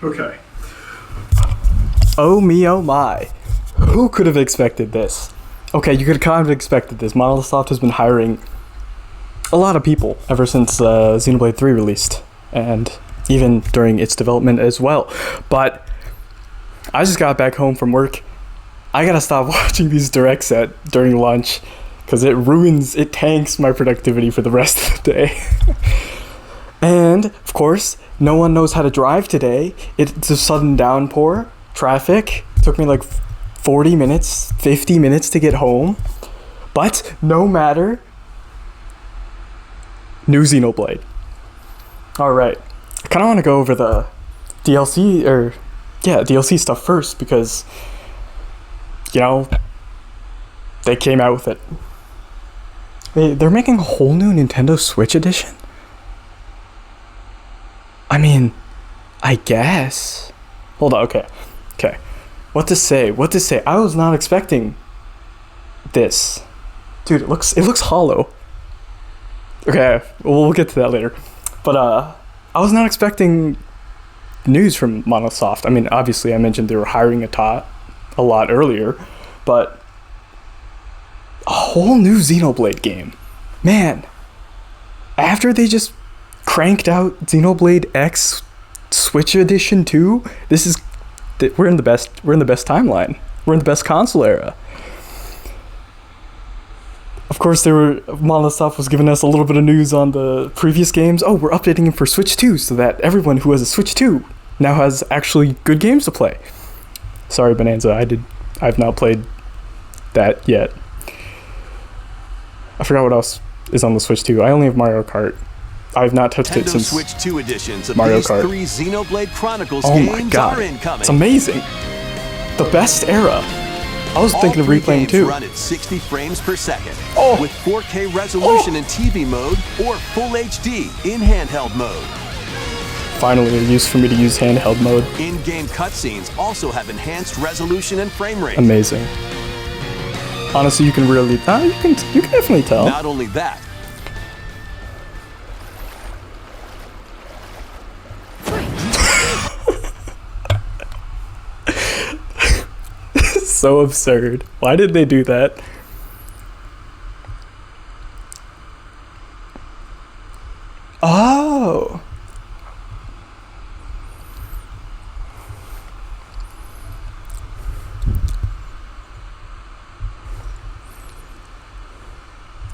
Okay. Oh me, oh my. Who could have expected this? Okay, you could kind of expected this. Microsoft has been hiring a lot of people ever since Xenoblade 3 released, and even during its development as well. But I just got back home from work. I gotta stop watching these directs during lunch, because it tanks my productivity for the rest of the day. And, of course, no one knows how to drive today. It's a sudden downpour, traffic. It took me like 40 minutes, 50 minutes to get home. But, no matter. New Xenoblade. Alright. I kind of want to go over the DLC stuff first, because, they came out with it. They're making a whole new Nintendo Switch edition? I mean, I guess. Hold on, okay. What to say? I was not expecting this. Dude, it looks hollow. Okay, we'll get to that later. But I was not expecting news from Monosoft. I mean, obviously I mentioned they were hiring a lot earlier, but a whole new Xenoblade game. Man, after they just cranked out Xenoblade X Switch Edition 2, we're in the best timeline. We're in the best console era. Of course, Monosoft was giving us a little bit of news on the previous games. Oh, we're updating them for Switch 2 so that everyone who has a Switch 2 now has actually good games to play. Sorry, Bonanza, I've not played that yet. I forgot what else is on the Switch 2. I only have Mario Kart. I've not touched it since Switch 2 editions of Mario these Kart. 3 Xenoblade Chronicles Oh my games god, are incoming. it's amazing. The best era. I was thinking of replaying too. Run at 60 frames per second Oh. with 4K resolution in TV mode or Full HD in handheld mode. Finally, a use for me to use handheld mode. In-game cutscenes also have enhanced resolution and frame rate. Amazing. Honestly, you can really, you can definitely tell. Not only that, So absurd. Why did they do that? Oh.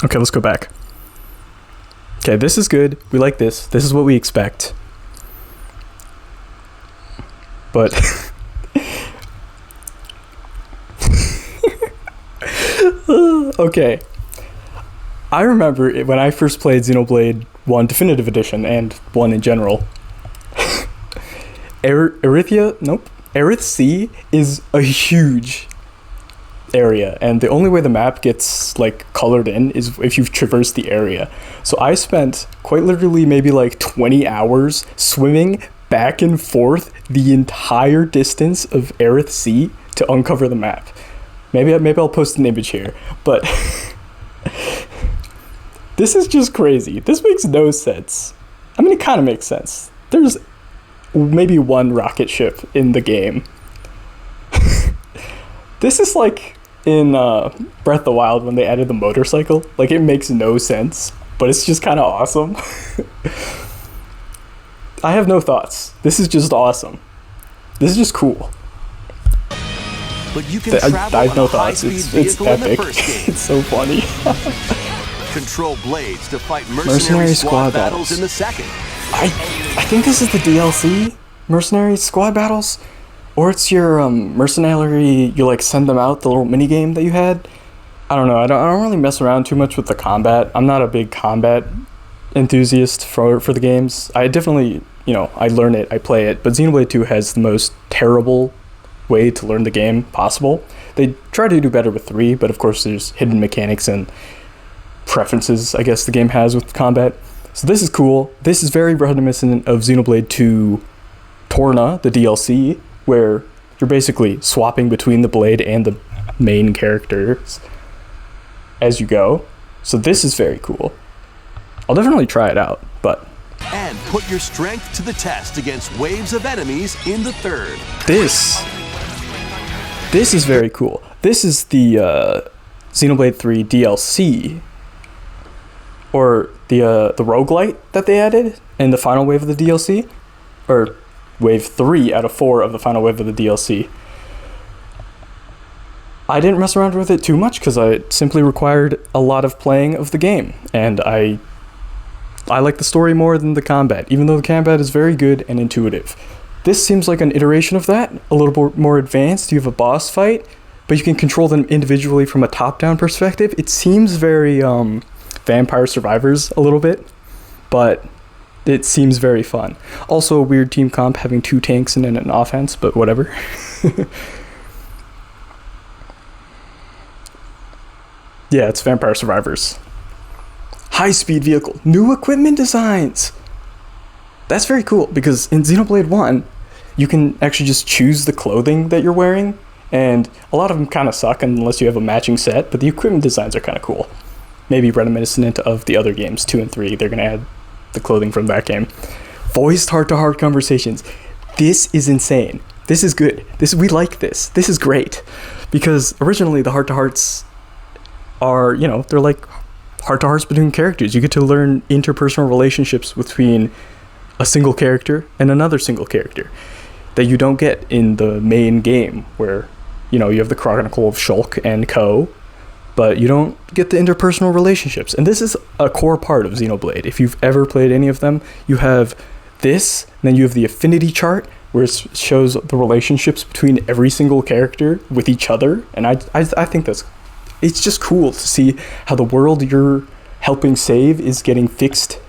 Okay, let's go back. Okay, this is good. We like this. This is what we expect. But okay. I remember when I first played Xenoblade 1 Definitive Edition and 1 in general. Aerith Sea is a huge area, and the only way the map gets like colored in is if you've traversed the area. So I spent quite literally maybe like 20 hours swimming back and forth the entire distance of Aerith Sea to uncover the map. Maybe I'll post an image here, but this is just crazy. This makes no sense. I mean, it kind of makes sense. There's maybe one rocket ship in the game. This is like in Breath of the Wild when they added the motorcycle. Like, it makes no sense, but it's just kind of awesome. I have no thoughts. This is just awesome. This is just cool. but you can travel I have on no a thoughts. high-speed It's vehicle in the epic. first game. It's so funny. Control blades to fight mercenary squad battles in the second. I think this is the DLC, Mercenary Squad Battles, or it's your mercenary. You like send them out, the little mini game that you had. I don't know. I don't really mess around too much with the combat. I'm not a big combat enthusiast for the games. I definitely, I learn it, I play it, but Xenoblade 2 has the most terrible way to learn the game possible. They try to do better with 3, but of course there's hidden mechanics and preferences, I guess, the game has with combat. So this is cool. This is very reminiscent of Xenoblade 2 Torna, the DLC, where you're basically swapping between the blade and the main characters as you go. So this is very cool. I'll definitely try it out, but and put your strength to the test against waves of enemies in the third. This is very cool. This is the Xenoblade 3 DLC, or the roguelite that they added in the final wave of the DLC, or wave 3 out of 4 of the final wave of the DLC. I didn't mess around with it too much because it simply required a lot of playing of the game, and I like the story more than the combat, even though the combat is very good and intuitive. This seems like an iteration of that, a little more advanced. You have a boss fight, but you can control them individually from a top-down perspective. It seems very Vampire Survivors a little bit, but it seems very fun. Also a weird team comp having 2 tanks and then an offense, but whatever. Yeah, it's Vampire Survivors. High-speed vehicle, new equipment designs. That's very cool, because in Xenoblade 1, you can actually just choose the clothing that you're wearing, and a lot of them kind of suck unless you have a matching set, but the equipment designs are kind of cool. Maybe reminiscent of the other games, 2 and 3. They're going to add the clothing from that game. Voiced heart-to-heart conversations. This is insane. This is good. We like this. This is great. Because originally the heart-to-hearts are, they're like heart-to-hearts between characters. You get to learn interpersonal relationships between a single character and another single character that you don't get in the main game, where you have the Chronicle of Shulk and Co, but you don't get the interpersonal relationships. And this is a core part of Xenoblade. If you've ever played any of them, you have this, and then you have the affinity chart where it shows the relationships between every single character with each other. And I think it's just cool to see how the world you're helping save is getting fixed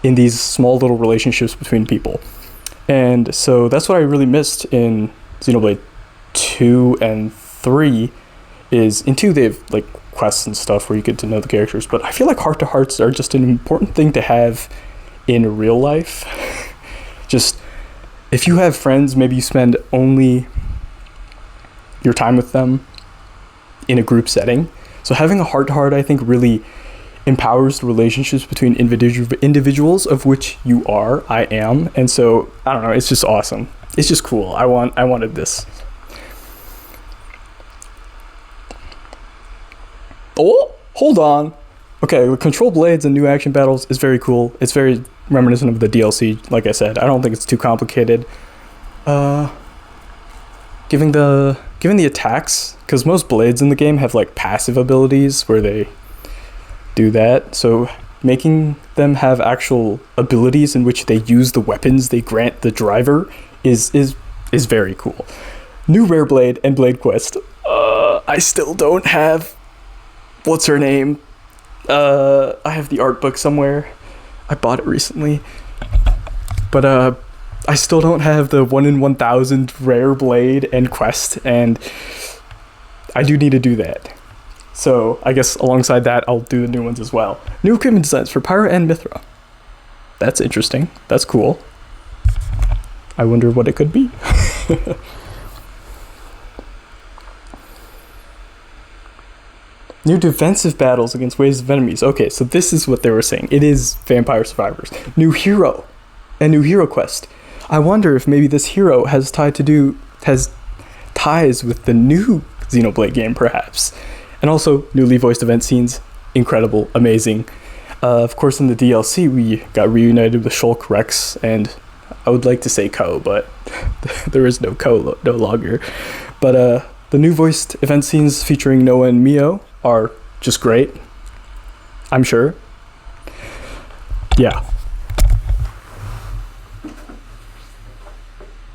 in these small little relationships between people. And so that's what I really missed in Xenoblade 2 and 3. Is in 2 they have like quests and stuff where you get to know the characters, but I feel like heart-to-hearts are just an important thing to have in real life. Just if you have friends, maybe you spend only your time with them in a group setting. So having a heart-to-heart, I think, really empowers the relationships between individuals, of which I am, and so I don't know, it's just awesome. It's just cool. I wanted this. Oh, hold on. Okay, the control blades and new action battles is very cool. It's very reminiscent of the DLC, like I said. I don't think it's too complicated. Giving the attacks, because most blades in the game have like passive abilities where they do that, so making them have actual abilities in which they use the weapons they grant the driver is very cool. New rare blade and blade quest. I still don't have what's her name. I have the art book somewhere. I bought it recently, but I still don't have the 1 in 1,000 rare blade and quest, and I do need to do that. So I guess alongside that, I'll do the new ones as well. New equipment designs for Pyra and Mithra. That's interesting. That's cool. I wonder what it could be. New defensive battles against waves of enemies. Okay, so this is what they were saying. It is Vampire Survivors. New hero. A new hero quest. I wonder if maybe this hero has ties with the new Xenoblade game, perhaps. And also, newly voiced event scenes. Incredible. Amazing. Of course, in the DLC, we got reunited with Shulk, Rex, and I would like to say Ko, but there is no Ko no longer. But the new voiced event scenes featuring Noah and Mio are just great, I'm sure. Yeah.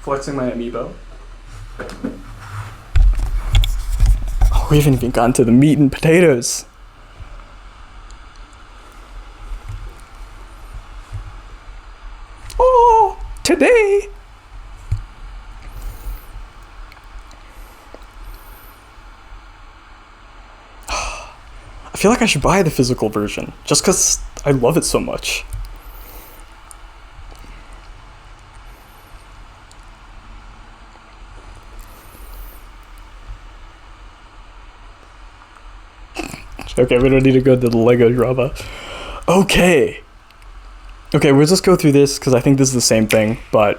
Flexing my amiibo. Oh, we haven't even gotten to the meat and potatoes. Oh, today. I feel like I should buy the physical version, just because I love it so much. Okay, we don't need to go to the Lego drama. Okay. Okay, we'll just go through this because I think this is the same thing, but...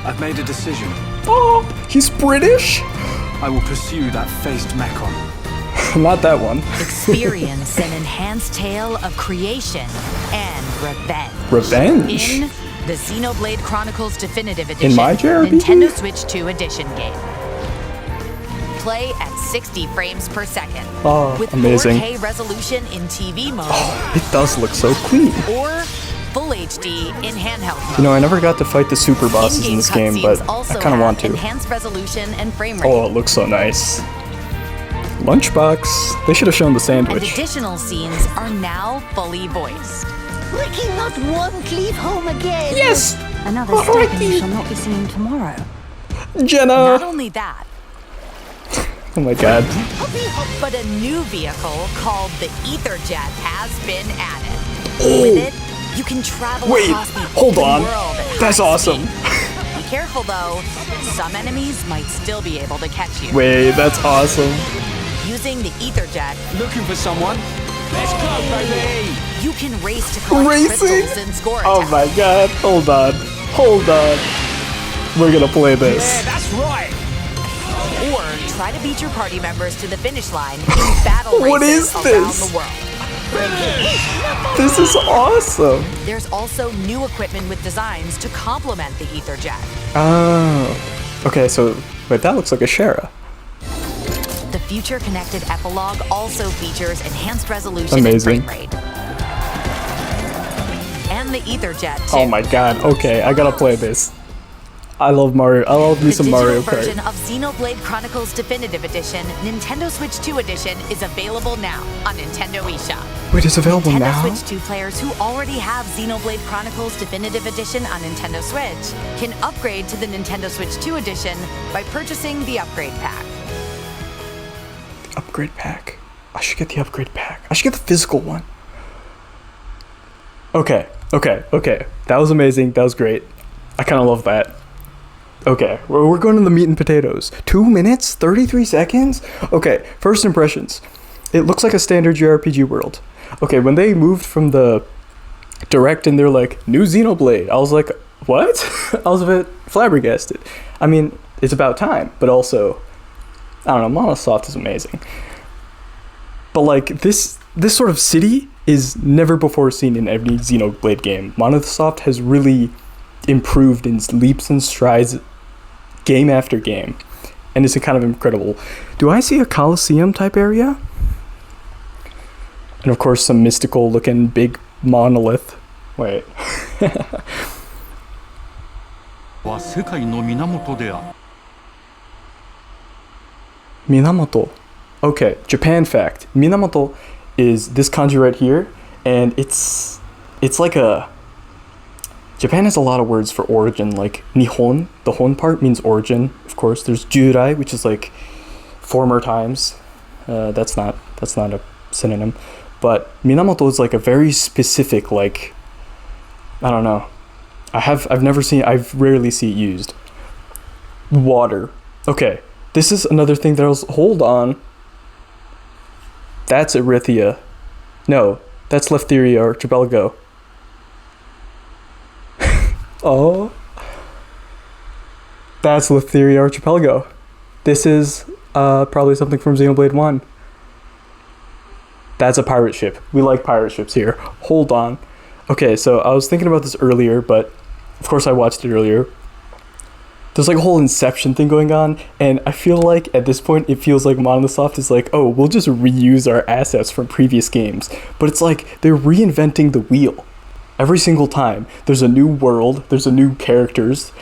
I've made a decision. Oh, he's British? I will pursue that faced Mechon. Not that one. Experience an enhanced tale of creation and revenge. Revenge? In the Xenoblade Chronicles Definitive Edition, In my JRPG? Nintendo Switch 2 Edition game. Play at 60 frames per second. Oh, with amazing. 4K resolution in TV mode. Oh, it does look so clean. Or Full HD in handheld mode. You know, I never got to fight the super bosses in In-game this game, cutscenes but also I kind of want have to. enhanced resolution and frame rate. Oh, it looks so nice. Lunchbox. They should have shown the And sandwich. additional scenes are now fully voiced. We cannot won't leave home again. Yes! Another step and you shall not be seen tomorrow. Not Jenna! only that, Oh my god. but a new vehicle called the Ether Jet has been added. Oh. With it, you can travel Wait, across the hold open on. world at That's high awesome. speed. Be careful though, some enemies might still be able to catch you. Wait, that's awesome. Using the Ether Jet, Looking for someone? Let's go, baby! you can race to collect Racing? crystals and score Oh attacks. my god. Hold on. Hold on. We're gonna play Yeah, this. that's right! Or try to beat your party members to the finish line in battle What races is around this? the world. This is awesome. There's also new equipment with designs to complement the Ether Jet. Oh. Okay, so wait, that looks like a Shara. The future connected epilogue also features enhanced resolution Amazing. and frame rate. And the Ether Jet too. Oh my god. Okay, I gotta play this. I love Mario. I love me The some digital Mario version Kart. of Xenoblade Chronicles Definitive Edition, Nintendo Switch 2 Edition, is available now on Nintendo eShop. Wait, it's available Nintendo now? Switch 2 players who already have Xenoblade Chronicles Definitive Edition on Nintendo Switch can upgrade to the Nintendo Switch 2 Edition by purchasing the upgrade pack. Upgrade pack. I should get the upgrade pack. I should get the physical one. Okay. That was amazing. That was great. I kind of love that. Okay, we're going to the meat and potatoes. 2 minutes, 33 seconds? Okay, first impressions. It looks like a standard JRPG world. Okay, when they moved from the direct and they're like, new Xenoblade, I was like, what? I was a bit flabbergasted. I mean, it's about time, but also, I don't know, Monosoft is amazing. But like, this sort of city is never before seen in every Xenoblade game. Monosoft has really improved in leaps and strides game after game, and it's kind of incredible. Do I see a Colosseum type area? And of course some mystical looking big monolith. Wait. は世界の源である。 Minamoto. Okay, Japan fact. Minamoto is this kanji right here, and it's like a... Japan has a lot of words for origin, like Nihon, the hon part means origin. Of course, there's Jurai, which is like former times. That's not a synonym. But Minamoto is like a very specific, like, I don't know. I've rarely see it used. Water. Okay, this is another thing that I was, hold on. That's Erythea. No, that's Leftheria Archipelago. Oh, that's Leftheria Archipelago. This is probably something from Xenoblade 1. That's a pirate ship. We like pirate ships here. Hold on. Okay, so I was thinking about this earlier, but of course I watched it earlier. There's like a whole Inception thing going on, and I feel like at this point it feels like Monosoft is like, oh, we'll just reuse our assets from previous games. But it's like they're reinventing the wheel. Every single time, there's a new world, there's a new characters,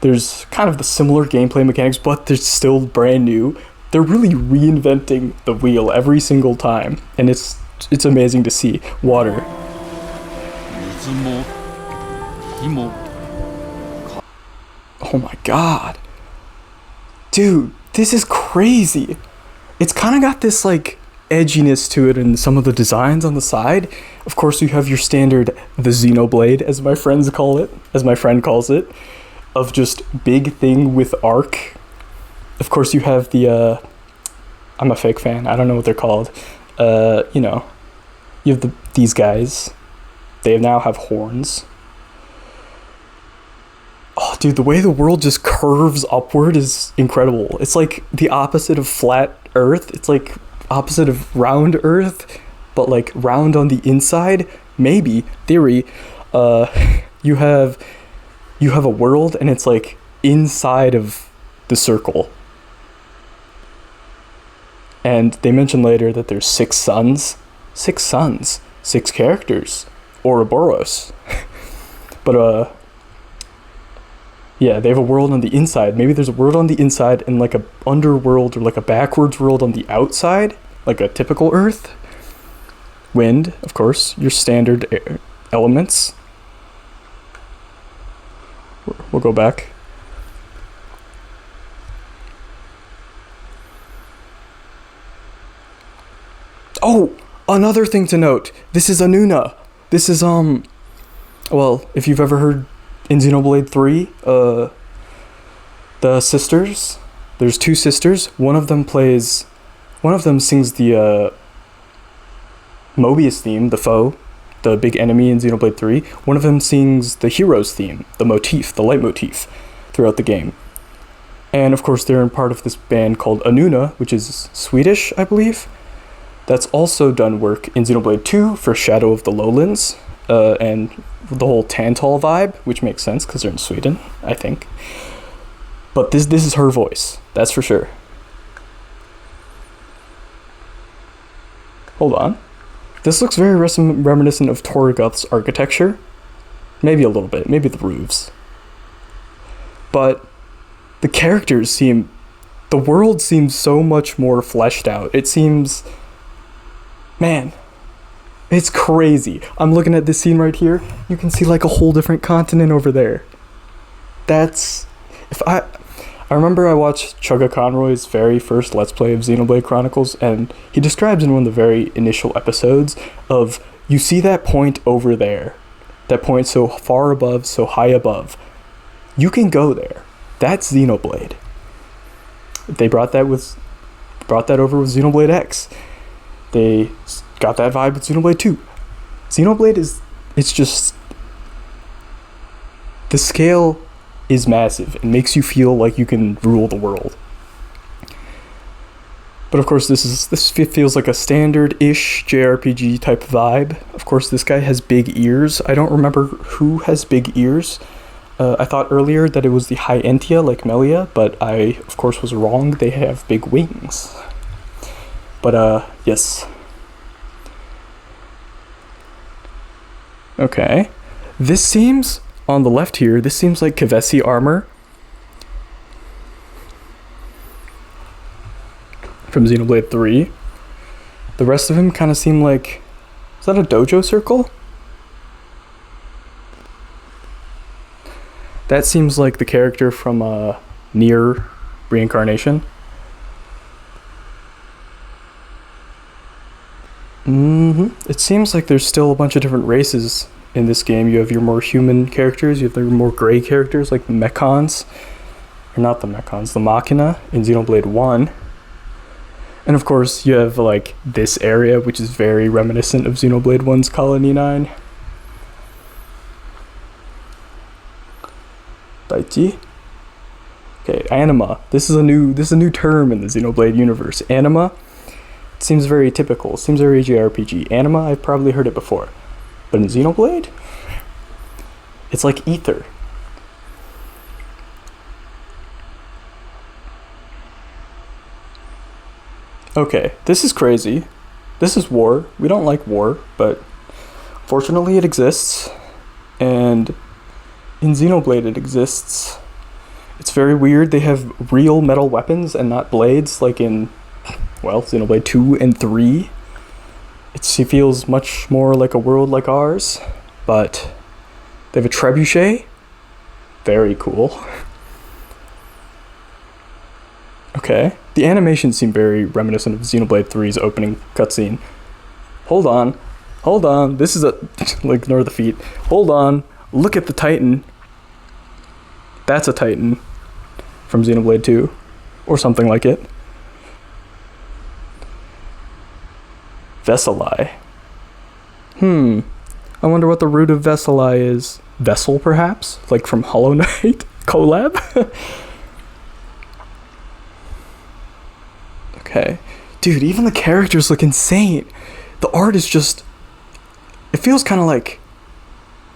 there's kind of the similar gameplay mechanics, but they're still brand new. They're really reinventing the wheel every single time, and it's amazing to see. Water. 水も火も Oh my god. Dude, this is crazy. It's kind of got this like edginess to it in some of the designs on the side. Of course, you have your standard the Xenoblade, as my friend calls it, of just big thing with arc. Of course, you have the I'm a fake fan. I don't know what they're called. You know, you have these guys. They now have horns. Oh, dude, the way the world just curves upward is incredible. It's like the opposite of flat Earth. It's like opposite of round Earth, but like round on the inside. Maybe, theory, you have a world and it's like inside of the circle. And they mention later that there's 6 suns. 6 suns. 6 characters. Ouroboros. But, yeah, they have a world on the inside. Maybe there's a world on the inside and like a underworld or like a backwards world on the outside. Like a typical Earth. Wind, of course. Your standard elements. We'll go back. Oh, another thing to note. This is Anuna. This is, well, if you've ever heard in Xenoblade 3, the sisters, there's 2 sisters. One of them sings the, Mobius theme, the foe, the big enemy in Xenoblade 3. One of them sings the hero's theme, the motif, the leitmotif, throughout the game. And of course, they're in part of this band called Anuna, which is Swedish, I believe. That's also done work in Xenoblade 2 for Shadow of the Lowlands, and the whole Tantal vibe, which makes sense because they're in Sweden, I think. But this is her voice, that's for sure. Hold on. This looks very reminiscent of Torgoth's architecture. Maybe a little bit, maybe the roofs. But the characters the world seems so much more fleshed out. It seems, man, it's crazy. I'm looking at this scene right here. You can see like a whole different continent over there. I remember I watched Chugga Conroy's very first Let's Play of Xenoblade Chronicles, and he describes in one of the very initial episodes of, you see that point over there, that point so far above, so high above. You can go there. That's Xenoblade. They brought that over with Xenoblade X. They got that vibe with Xenoblade 2. Xenoblade it's just, the scale is massive. It makes you feel like you can rule the world. But of course, this feels like a standard-ish JRPG type vibe. Of course, this guy has big ears. I don't remember who has big ears. I thought earlier that it was the Hyentia, like Melia, but I, of course, was wrong. They have big wings. But, yes. Okay. This seems, on the left here, this seems like Kevesi armor from Xenoblade 3. The rest of him kind of seem like, is that a dojo circle? That seems like the character from Nier Reincarnation. It seems like there's still a bunch of different races in this game. You have your more human characters, you have the more gray characters like the Mechons, or not the Mechons, the Machina in Xenoblade 1. And of course you have like this area, which is very reminiscent of Xenoblade 1's Colony 9. Daichi. Okay, anima. This is a new term in the Xenoblade universe. Anima. It seems very typical. It seems very JRPG. Anima, I've probably heard it before. But in Xenoblade, it's like ether. Okay, this is crazy. This is war. We don't like war, but fortunately it exists. And in Xenoblade it exists. It's very weird. They have real metal weapons and not blades like in, well, Xenoblade 2 and 3. It feels much more like a world like ours, but they have a trebuchet. Very cool. Okay. The animations seem very reminiscent of Xenoblade 3's opening cutscene. Hold on. This is like, ignore the feet. Hold on. Look at the Titan. That's a Titan from Xenoblade 2, or something like it. Veseli. I wonder what the root of Veseli is. Vessel, perhaps? Like from Hollow Knight? Collab? Okay. Dude, even the characters look insane. The art is just... It feels kind of like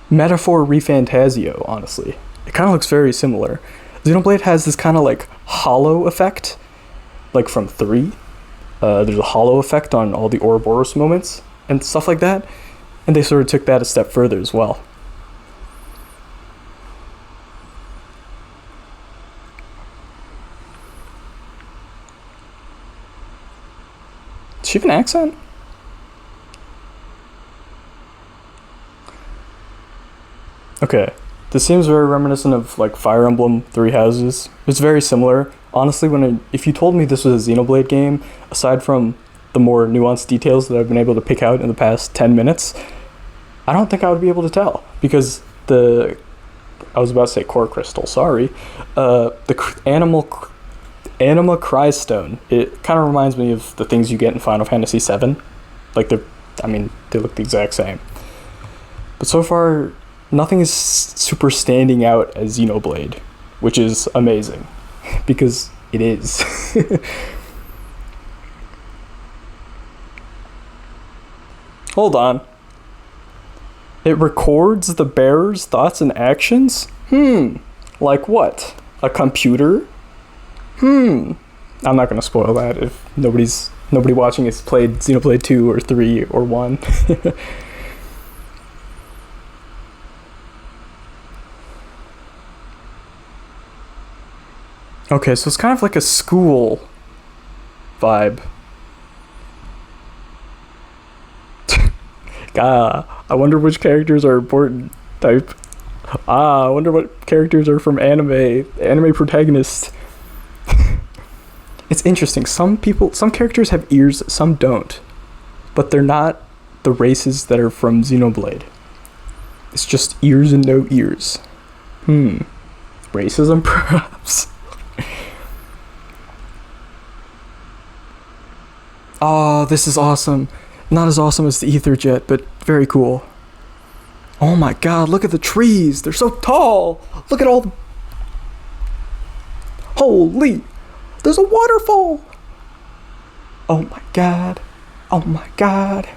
Metaphor ReFantazio, honestly. It kind of looks very similar. Xenoblade has this kind of like hollow effect, like from 3. There's a hollow effect on all the Ouroboros moments and stuff like that, and they sort of took that a step further as well. Does she have an accent? Okay, this seems very reminiscent of like Fire Emblem Three Houses. It's very similar. Honestly, if you told me this was a Xenoblade game, aside from the more nuanced details that I've been able to pick out in the past 10 minutes, I don't think I would be able to tell, because I was about to say core crystal, sorry. The Anima Crystone, it kind of reminds me of the things you get in Final Fantasy VII. Like, they look the exact same. But so far, nothing is super standing out as Xenoblade, which is amazing, because it is. Hold on. It records the bearer's thoughts and actions? Like what? A computer? I'm not gonna spoil that if nobody watching has played Xenoblade 2 or 3 or 1. Okay, so it's kind of like a school vibe. I wonder which characters are important type. I wonder what characters are from anime protagonists. It's interesting. Some characters have ears, some don't. But they're not the races that are from Xenoblade. It's just ears and no ears. Racism, perhaps? Oh, this is awesome. Not as awesome as the Ether Jet, but very cool. Oh my god, look at the trees. They're so tall. Look at all the... Holy! There's a waterfall! Oh my god. Oh my god.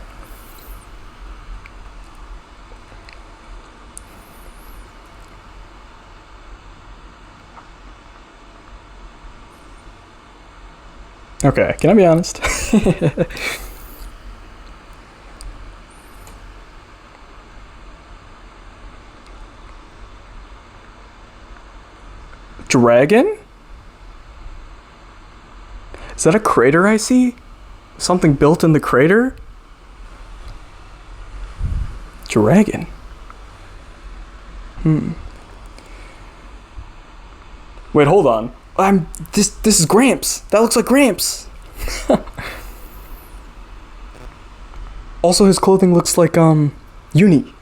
Okay, can I be honest? Dragon? Is that a crater I see? Something built in the crater? Dragon. Wait, hold on. This is Gramps. That looks like Gramps. Also, his clothing looks like Uni.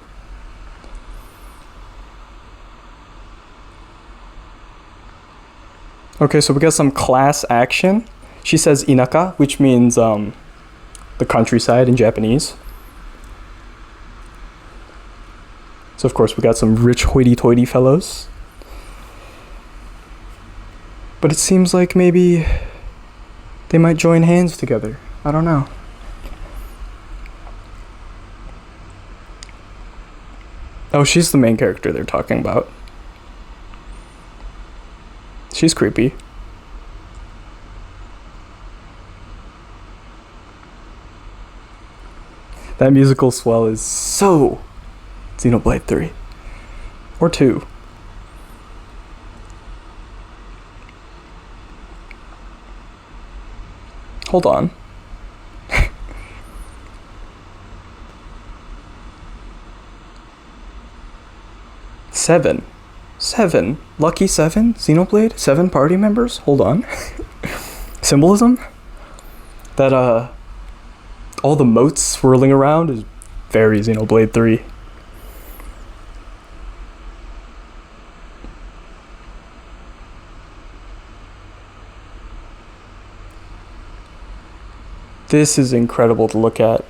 Okay, so we got some class action. She says inaka, which means the countryside in Japanese. So of course we got some rich hoity-toity fellows. But it seems like maybe they might join hands together. I don't know. Oh, she's the main character they're talking about. She's creepy. That musical swell is so Xenoblade 3. Or 2. Hold on. Seven. Lucky 7? Xenoblade? 7 party members? Hold on. Symbolism? That, all the motes swirling around is very Xenoblade 3. This is incredible to look at.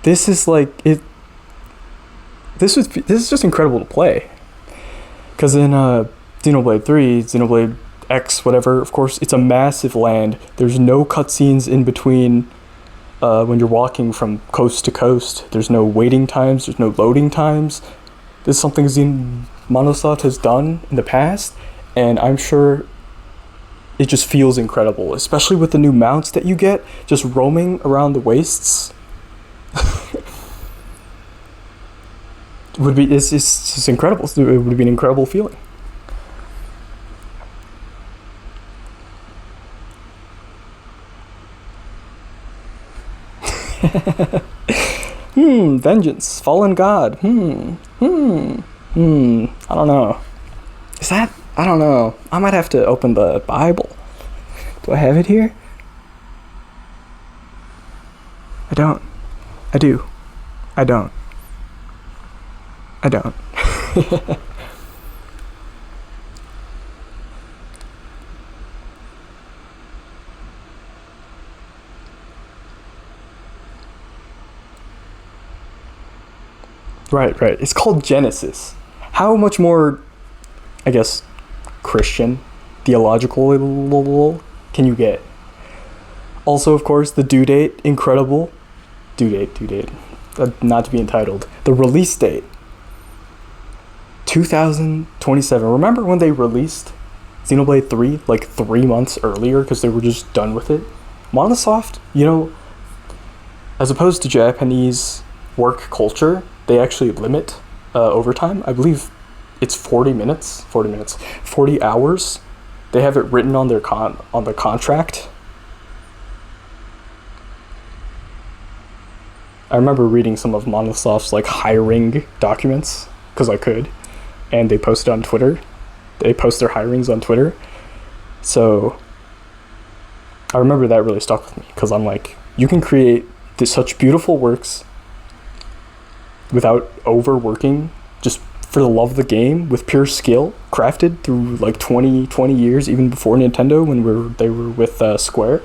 This is like it. this is just incredible to play. Because in Xenoblade 3, Xenoblade X, whatever, of course, it's a massive land. There's no cutscenes in between when you're walking from coast to coast. There's no waiting times, there's no loading times. This is something Monosoft has done in the past, and I'm sure it just feels incredible, especially with the new mounts that you get, just roaming around the wastes. It's just incredible. It would be an incredible feeling. Vengeance, fallen god. I don't know. Is that? I don't know. I might have to open the Bible. Do I have it here? I don't. I do. I don't. I don't. Right. It's called Genesis. How much more, I guess, Christian, theological can you get? Also, of course, the due date, incredible. Due date. Not to be entitled. The release date, 2027. Remember when they released Xenoblade 3 like 3 months earlier because they were just done with it? Monosoft, as opposed to Japanese work culture, they actually limit overtime. I believe it's 40 hours. They have it written on their on the contract. I remember reading some of Monosoft's like hiring documents because I could, and they post it on Twitter. They post their hirings on Twitter. So I remember that really stuck with me because I'm like, you can create such beautiful works without overworking, just for the love of the game, with pure skill, crafted through like 20 years, even before Nintendo, when they were with Square.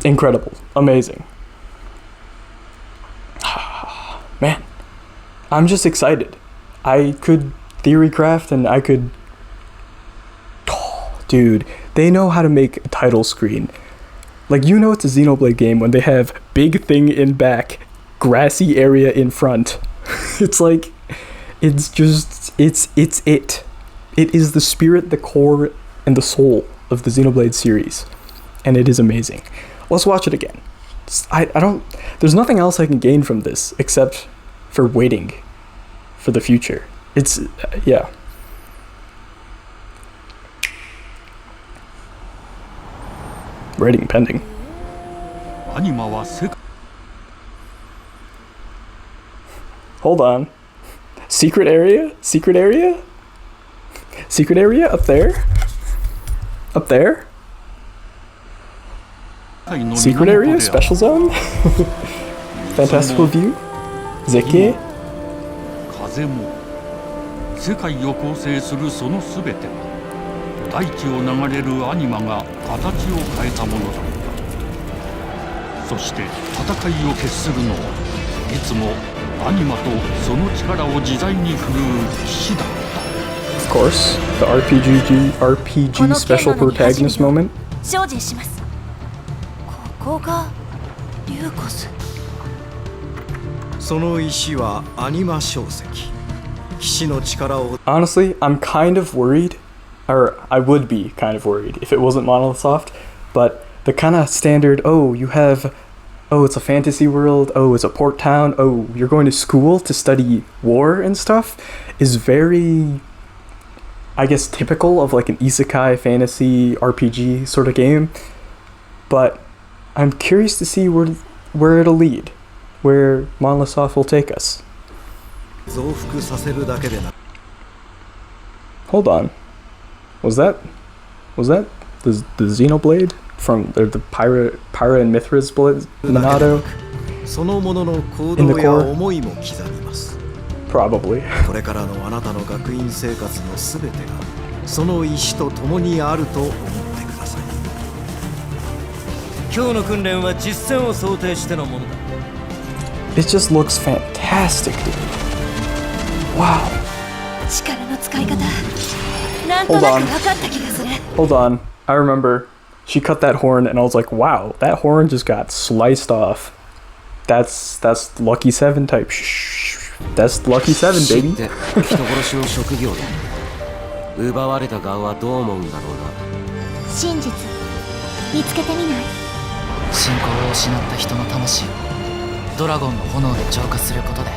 Incredible. Amazing. Man, I'm just excited. I could theory craft and I could... Oh, dude, they know how to make a title screen. Like, it's a Xenoblade game when they have big thing in back, grassy area in front. It's like, it is the spirit, the core, and the soul of the Xenoblade series, and it is amazing. Let's watch it again. There's nothing else I can gain from this except for waiting for the future. It's yeah. Rating pending. Hold on. Secret area up there. Secret area, special zone. Fantastical view. Zeki. 風も世界を構成するそのすべては大地を流れるアニマが形を変えたものだった。そして戦いを決するのはいつもアニマとその力を自在に振るう騎士だった。Of course, the RPG special protagonist moment. 精進します。ここがリューコス。その石はアニマ小石。騎士の力を。 Honestly, I'm kind of worried, or I would be kind of worried if it wasn't Monosoft, but the kind of standard, it's a fantasy world, it's a port town, you're going to school to study war and stuff, is very, I guess, typical of like an isekai fantasy RPG sort of game. But I'm curious to see where it'll lead, where Monosoft will take us. Hold on. Was that the Xenoblade from the Pyra and Mithra's blade Minato in the core? Probably. これからのあなたの学院生活のすべてがその石と共にあると思ってください。今日の訓練は実戦を想定してのものだ。 It just looks fantastic, dude. Wow. 力の使い方なんとなく分かった気がする。 Hold on. I remember she cut that horn and I was like, wow, that horn just got sliced off. That's Lucky 7 type. That's Lucky 7, baby. 人殺しを職業で奪われた側はどう思うんだろうな。真実見つけてみない？信仰を失った人の魂をドラゴンの炎で浄化することで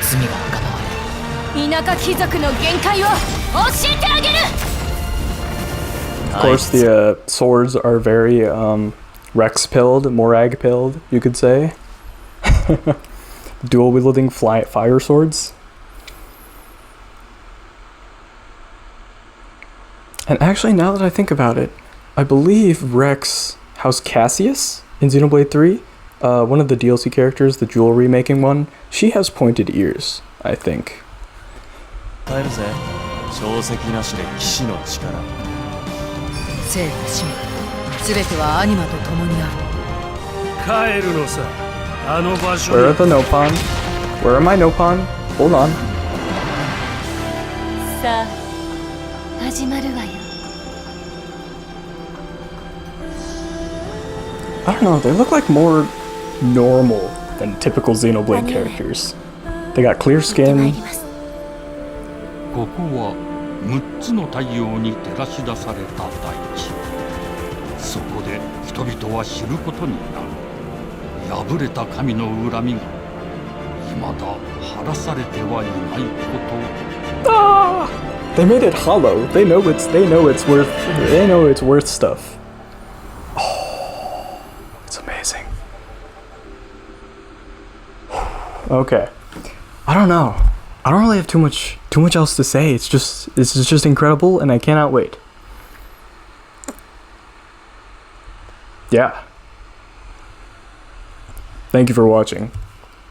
罪が贖われる。田舎貴族の限界を教えてあげる。 Of course, the swords are very Rex pilled, Morag pilled, you could say. Dual wielding fire swords. And actually, now that I think about it, I believe Rex House Cassius in Xenoblade 3, one of the DLC characters, the jewelry making one, she has pointed ears, I think. 生と死全てはアニマと共にある。帰るのさ、あの場所 Where are the Nopon? Where are my Nopon? Hold on. さあ始まるわよ。 I don't know, they look like more normal than typical Xenoblade characters. They got clear skin. ここは6つの太陽に照らし出された大地。そこで人々は知ることになる。破れた神の恨みが未だ晴らされてはいないこと。Ah! They made it hollow. They know it's worth stuff. Oh, it's amazing. Okay. I don't know. I don't really have too much else to say. This is just incredible and I cannot wait. Yeah. Thank you for watching.